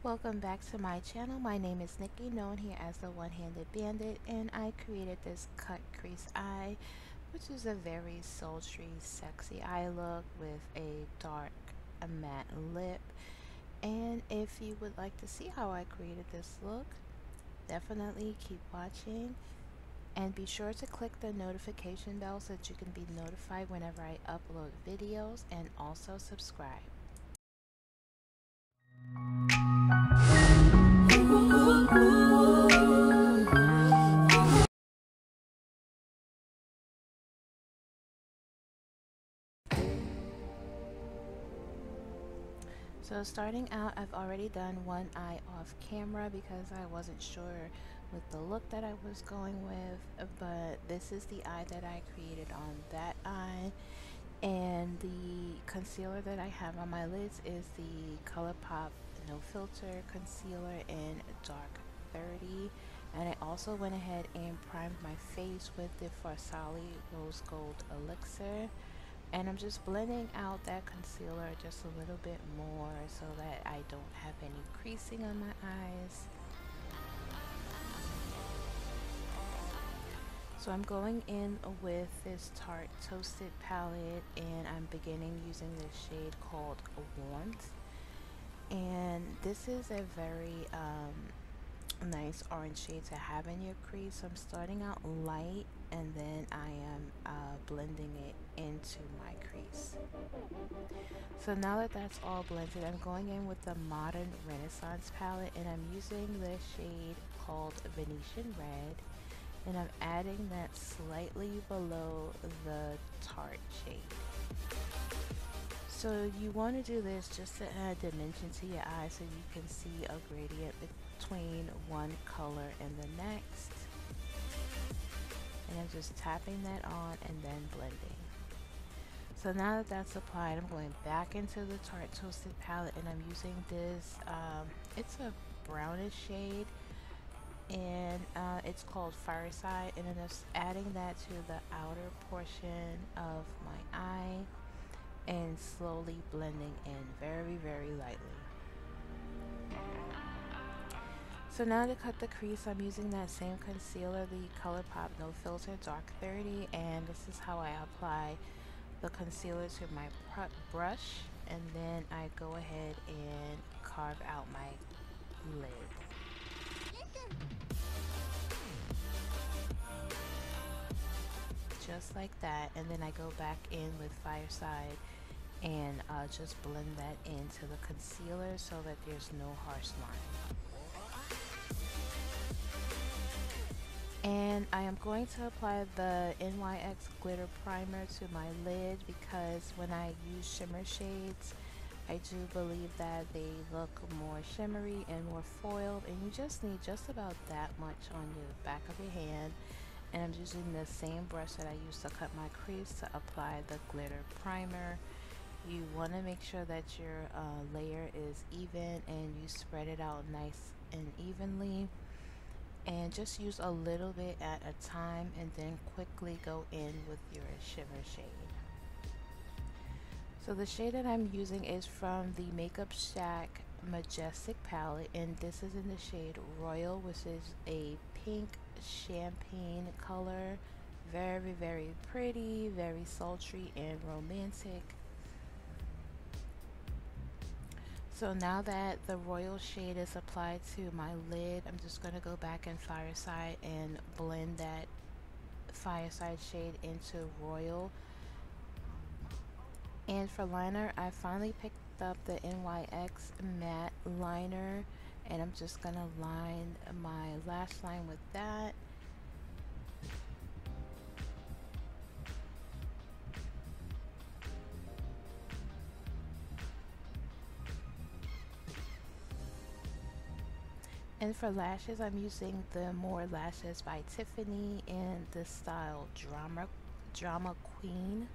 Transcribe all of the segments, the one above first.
Welcome back to my channel. My name is Nikki, known here as the One-Handed Bandit, and I created this cut crease eye, which is a very sultry, sexy eye look with a dark matte lip. And if you would like to see how I created this look, definitely keep watching and be sure to click the notification bell so that you can be notified whenever I upload videos, and also subscribe. So starting out, I've already done one eye off camera because I wasn't sure with the look that I was going with, but this is the eye that I created on that eye. And the concealer that I have on my lids is the ColourPop No Filter Concealer in Dark 30. And I also went ahead and primed my face with the Farsali Rose Gold Elixir. And I'm just blending out that concealer just a little bit more so that I don't have any creasing on my eyes. So I'm going in with this Tarte Toasted palette, and I'm beginning using this shade called Warmth. And this is a very nice orange shade to have in your crease. So I'm starting out light, and then I am blending it into my crease. So now that that's all blended, I'm going in with the Modern Renaissance palette, and I'm using the shade called Venetian Red, and I'm adding that slightly below the Tarte shade. So you want to do this just to add dimension to your eye so you can see a gradient between one color and the next. And I'm just tapping that on and then blending. So now that that's applied, I'm going back into the Tarte Toasted palette, and I'm using this, it's a brownish shade, and it's called Fireside, and I'm just adding that to the outer portion of my eye and slowly blending in very lightly. So now to cut the crease, I'm using that same concealer, the ColourPop No Filter Dark 30, and this is how I apply the concealer to my brush, and then I go ahead and carve out my lid. Just like that, and then I go back in with Fireside and just blend that into the concealer so that there's no harsh line. And I am going to apply the NYX glitter primer to my lid because when I use shimmer shades, I do believe that they look more shimmery and more foiled, and you just need just about that much on the back of your hand. And I'm using the same brush that I used to cut my crease to apply the glitter primer. You want to make sure that your layer is even and you spread it out nice and evenly. And just use a little bit at a time, and then quickly go in with your shimmer shade. So the shade that I'm using is from the Makeup Shack Majestic palette, and this is in the shade Royal, which is a pink champagne color. Very pretty, very sultry and romantic. So now that the Royal shade is applied to my lid, I'm just going to go back in Fireside and blend that Fireside shade into Royal. And for liner, I finally picked up the NYX matte liner, and I'm just going to line my lash line with that. And for lashes, I'm using the More Lashes by Tiffany in the style Drama Queen.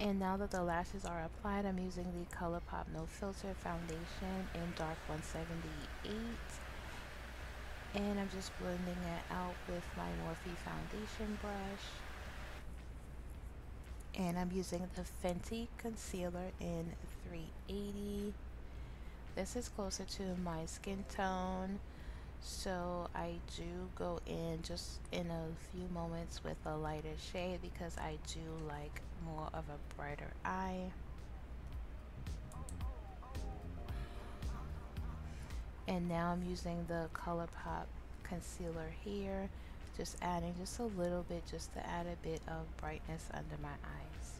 And now that the lashes are applied, I'm using the ColourPop No Filter foundation in Dark 178. And I'm just blending it out with my Morphe foundation brush. And I'm using the Fenty concealer in 380. This is closer to my skin tone, so I do go in just in a few moments with a lighter shade because I do like more of a brighter eye. And now I'm using the ColourPop concealer here, just adding just a little bit just to add a bit of brightness under my eyes.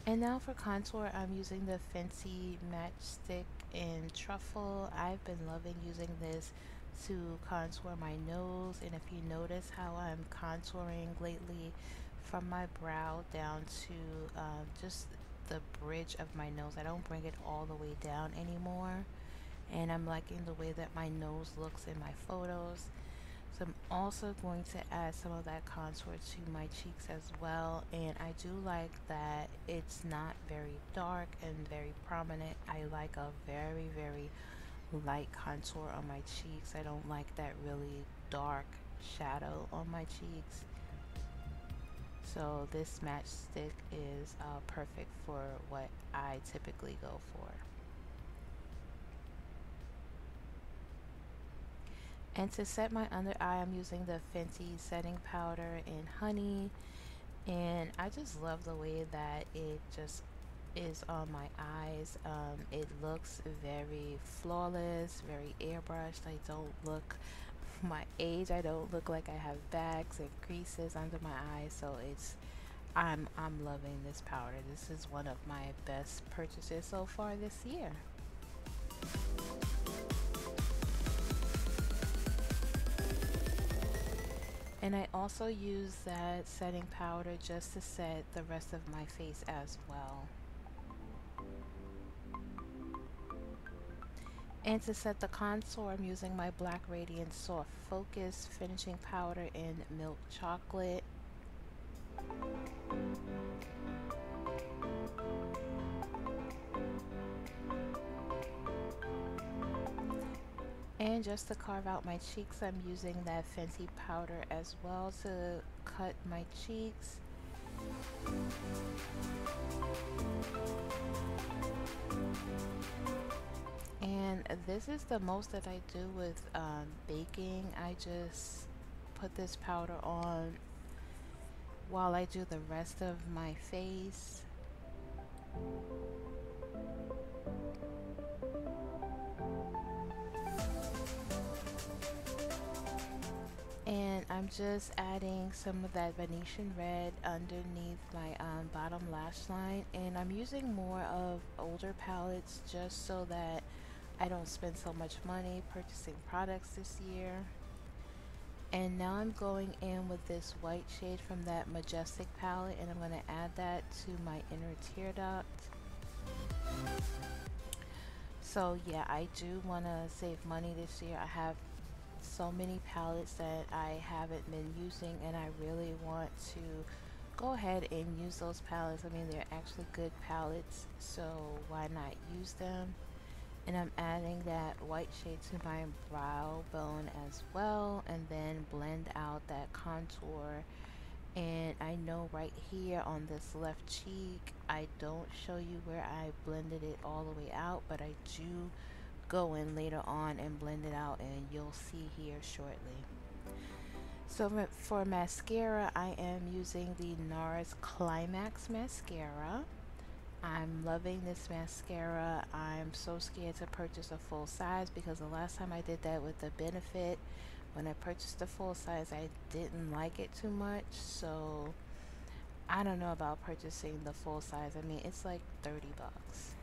And now for contour, I'm using the Fenty Matchstick in Truffle. I've been loving using this to contour my nose, and if you notice how I'm contouring lately from my brow down to just the bridge of my nose, I don't bring it all the way down anymore, and I'm liking the way that my nose looks in my photos. So I'm also going to add some of that contour to my cheeks as well, and I do like that it's not very dark and very prominent. I like a very light contour on my cheeks. I don't like that really dark shadow on my cheeks. So this matchstick is perfect for what I typically go for. And to set my under eye, I'm using the Fenty setting powder in Honey, and I just love the way that it just is on my eyes. It looks very flawless, very airbrushed. I don't look my age. I don't look like I have bags and creases under my eyes. So I'm loving this powder. This is one of my best purchases so far this year. And I also use that setting powder just to set the rest of my face as well. And to set the contour, I'm using my Black Radiance Soft Focus Finishing Powder in Milk Chocolate. And just to carve out my cheeks, I'm using that Fenty powder as well to cut my cheeks. And this is the most that I do with baking. I just put this powder on while I do the rest of my face. And I'm just adding some of that Venetian red underneath my bottom lash line, and I'm using more of older palettes just so that I don't spend so much money purchasing products this year. And now I'm going in with this white shade from that Majestic palette, and I'm going to add that to my inner tear duct. So yeah, I do want to save money this year. I have so many palettes that I haven't been using, and I really want to go ahead and use those palettes. I mean, they're actually good palettes, so why not use them? And I'm adding that white shade to my brow bone as well, and then blend out that contour. And I know right here on this left cheek, I don't show you where I blended it all the way out, but I do go in later on and blend it out, and you'll see here shortly. So for mascara, I am using the NARS Climax mascara. I'm loving this mascara. I'm so scared to purchase a full size because the last time I did that with the Benefit, when I purchased the full size, I didn't like it too much. So I don't know about purchasing the full size. I mean, it's like 30 bucks.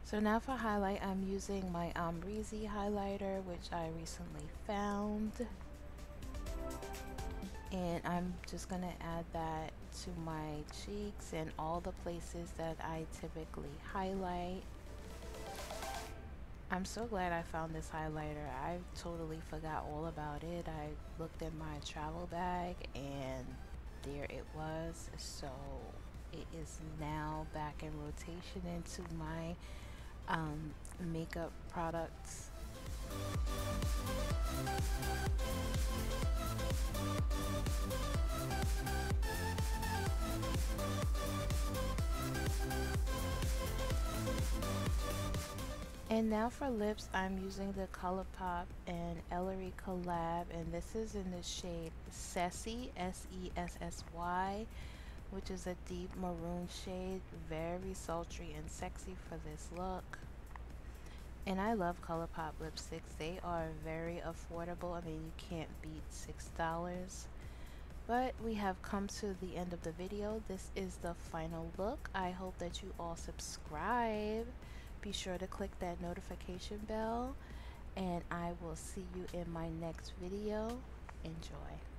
So now for highlight, I'm using my Breezy highlighter, which I recently found. And I'm just going to add that to my cheeks and all the places that I typically highlight. I'm so glad I found this highlighter. I totally forgot all about it. I looked in my travel bag and there it was. So it is now back in rotation into my makeup products. And now for lips, I'm using the ColourPop and Ellery collab, and this is in the shade Sessy, Sessy, which is a deep maroon shade, very sultry and sexy for this look. And I love ColourPop lipsticks. They are very affordable. I mean, you can't beat $6. But we have come to the end of the video. This is the final look. I hope that you all subscribe. Be sure to click that notification bell, and I will see you in my next video. Enjoy.